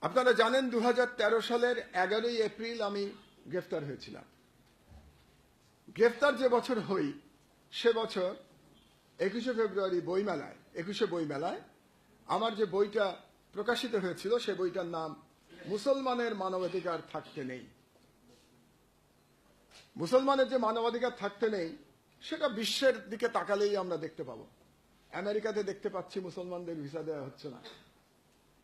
আপনারা জানেন 2013 সালের 11ই এপ্রিল আমি গ্রেফতার হয়েছিলাম। গ্রেফতার যে বছর হই সে বছর 21শে ফেব্রুয়ারি বইমেলায় 21শে বইমেলায় আমার যে বইটা প্রকাশিত হয়েছিল সে বইটার নাম মুসলমানের মানবাধিকার থাকতে নেই। মুসলমানের যে মানবাধিকার থাকতে নেই সেটা বিশ্বের দিকে তাকালেই আমরা দেখতে পাবো। আমেরিকাতে দেখতে পাচ্ছি মুসলমানদের ভিসা দেওয়া হচ্ছে না,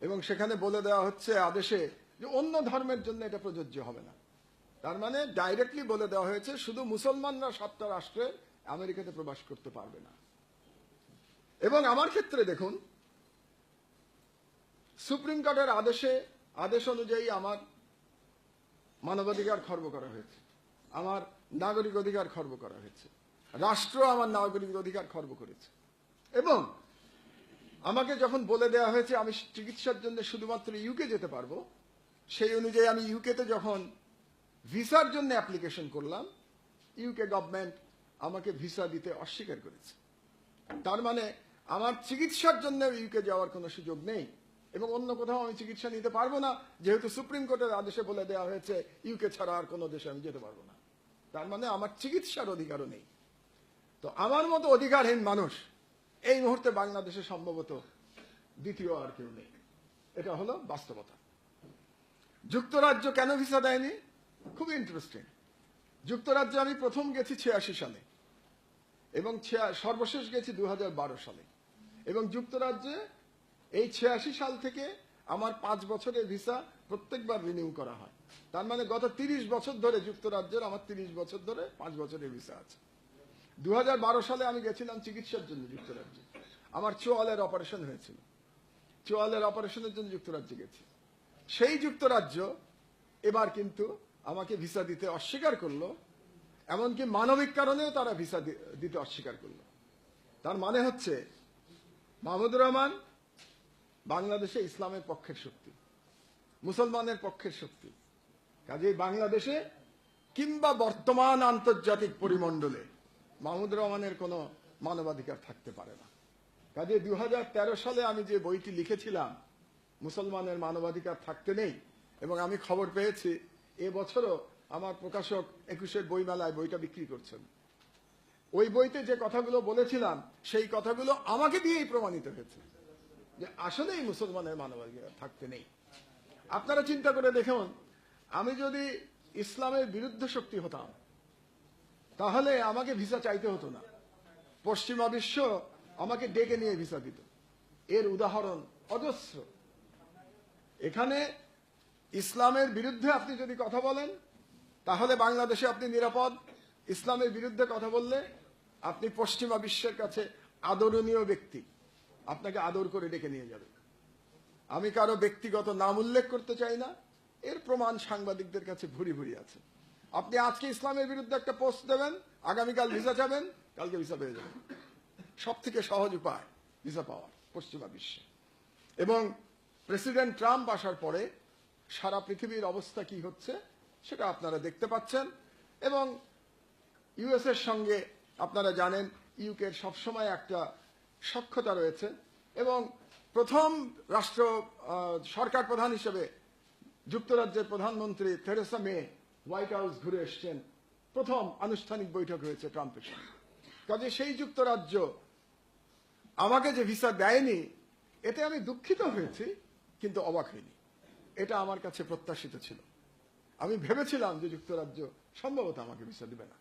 এবং সেখানে বলে দেওয়া হচ্ছে আদেশে যে অন্য ধর্মের জন্য এটা প্রযোজ্য হবে না। তার মানে ডাইরেক্টলি বলে দেওয়া হয়েছে শুধু মুসলমানরা 7টা রাষ্ট্রে আমেরিকাতে প্রবেশ করতে পারবে না। এবং আমার ক্ষেত্রে দেখুন, সুপ্রিম কোর্টের আদেশ অনুযায়ী আমার মানবাধিকার খর্ব করা হয়েছে, আমার নাগরিক অধিকার খর্ব করা হয়েছে, রাষ্ট্র আমার নাগরিক অধিকার খর্ব করেছে। এবং আমাকে যখন বলে দেওয়া হয়েছে আমি চিকিৎসার জন্য শুধুমাত্র ইউকে যেতে পারবো, সেই অনুযায়ী আমি ইউকেতে যখন ভিসার জন্য অ্যাপ্লিকেশন করলাম, ইউকে গভর্নমেন্ট আমাকে ভিসা দিতে অস্বীকার করেছে। তার মানে আমার চিকিৎসার জন্য ইউকে যাওয়ার কোনো সুযোগ নেই, এবং অন্য কোথাও আমি চিকিৎসা নিতে পারবো না, যেহেতু সুপ্রিম কোর্টের আদেশে বলে দেওয়া হয়েছে ইউকে ছাড়া আর কোনো দেশে আমি যেতে পারবো না। তার মানে আমার চিকিৎসার অধিকারও নেই। তো আমার মতো অধিকারহীন মানুষ এই মুহূর্তে বাংলাদেশে সম্ভবত দ্বিতীয় আর কেউ নেই। এটা হলো বাস্তবতা। যুক্তরাজ্য কেন ভিসা দেয়নি? খুব ইন্টারেস্টিং। যুক্তরাজ্যে আমি প্রথম গেছি 86 সালে, এবং সর্বশেষ গেছি 2012 সালে। এবং যুক্তরাজ্যে এই 86 সাল থেকে আমার 5 বছরের ভিসা প্রত্যেকবার রিনিউ করা হয়। তার মানে গত 30 বছর ধরে যুক্তরাজ্যের আমার 30 বছর ধরে 5 বছরের ভিসা আছে। 2012 সালে আমি গেছিলাম চিকিৎসার জন্য যুক্তরাজ্যে। আমার চোয়ালের অপারেশন হয়েছিল, চোয়ালের অপারেশনের জন্য যুক্তরাজ্যে গেছি। সেই যুক্তরাজ্য এবার কিন্তু আমাকে ভিসা দিতে অস্বীকার করলো, এমনকি মানবিক কারণেও তারা ভিসা দিতে অস্বীকার করলো। তার মানে হচ্ছে মাহমুদুর রহমান বাংলাদেশে ইসলামের পক্ষের শক্তি, মুসলমানের পক্ষের শক্তি। কাজেই বাংলাদেশে কিংবা বর্তমান আন্তর্জাতিক পরিমণ্ডলে মাহমুদুর রহমানের কোনো মানবাধিকার থাকতে পারে না। কাজে 2013 সালে আমি যে বইটি লিখেছিলাম মুসলমানের মানবাধিকার থাকতে নেই, এবং আমি খবর পেয়েছি এবছরও আমার প্রকাশক 21শে বইমেলায় বইটা বিক্রি করছেন। ওই বইতে যে কথাগুলো বলেছিলাম সেই কথাগুলো আমাকে দিয়েই প্রমাণিত হয়েছে যে আসলেই মুসলমানের মানবাধিকার থাকতে নেই। আপনারা চিন্তা করে দেখুন, আমি যদি ইসলামের বিরুদ্ধে শক্তি হতাম তাহলে আমাকে ভিসা চাইতে হতো না, পশ্চিমা বিশ্ব আমাকে ডেকে নিয়ে ভিসা দিত। এর উদাহরণ অজস্র। এখানে ইসলামের বিরুদ্ধে আপনি যদি কথা বলেন তাহলে বাংলাদেশে আপনি নিরাপদ। ইসলামের বিরুদ্ধে কথা বললে আপনি পশ্চিমা বিশ্বের কাছে আদরণীয় ব্যক্তি, আপনাকে আদর করে ডেকে নিয়ে যাবে। আমি কারো ব্যক্তিগত নাম উল্লেখ করতে চাই না, এর প্রমাণ সাংবাদিকদের কাছে ভুরি ভুরি আছে। আপনি আজকে ইসলামের বিরুদ্ধে একটা পোস্ট দেবেন, আগামীকাল ভিসা চাবেন, কালকে ভিসা পেয়ে যাবেন। সব থেকে সহজ উপায় ভিসা পাওয়ার পশ্চিমা বিশ্বে। এবং প্রেসিডেন্ট ট্রাম্প আসার পরে সারা পৃথিবীর অবস্থা কি হচ্ছে সেটা আপনারা দেখতে পাচ্ছেন। এবং ইউএস এর সঙ্গে আপনারা জানেন ইউকের সবসময় একটা সখ্যতা রয়েছে, এবং প্রথম সরকার প্রধান হিসেবে যুক্তরাজ্যের প্রধানমন্ত্রী থেরেসা মে হোয়াইট হাউস ঘুরে এসছেন। প্রথম আনুষ্ঠানিক বৈঠক হয়েছে ট্রাম্পের সঙ্গে। কাজে সেই যুক্তরাজ্য আমাকে যে ভিসা দেয়নি এতে আমি দুঃখিত হয়েছি, কিন্তু অবাক হইনি। এটা আমার কাছে প্রত্যাশিত ছিল। আমি ভেবেছিলাম যে যুক্তরাজ্য সম্ভবত আমাকে ভিসা দিবে না।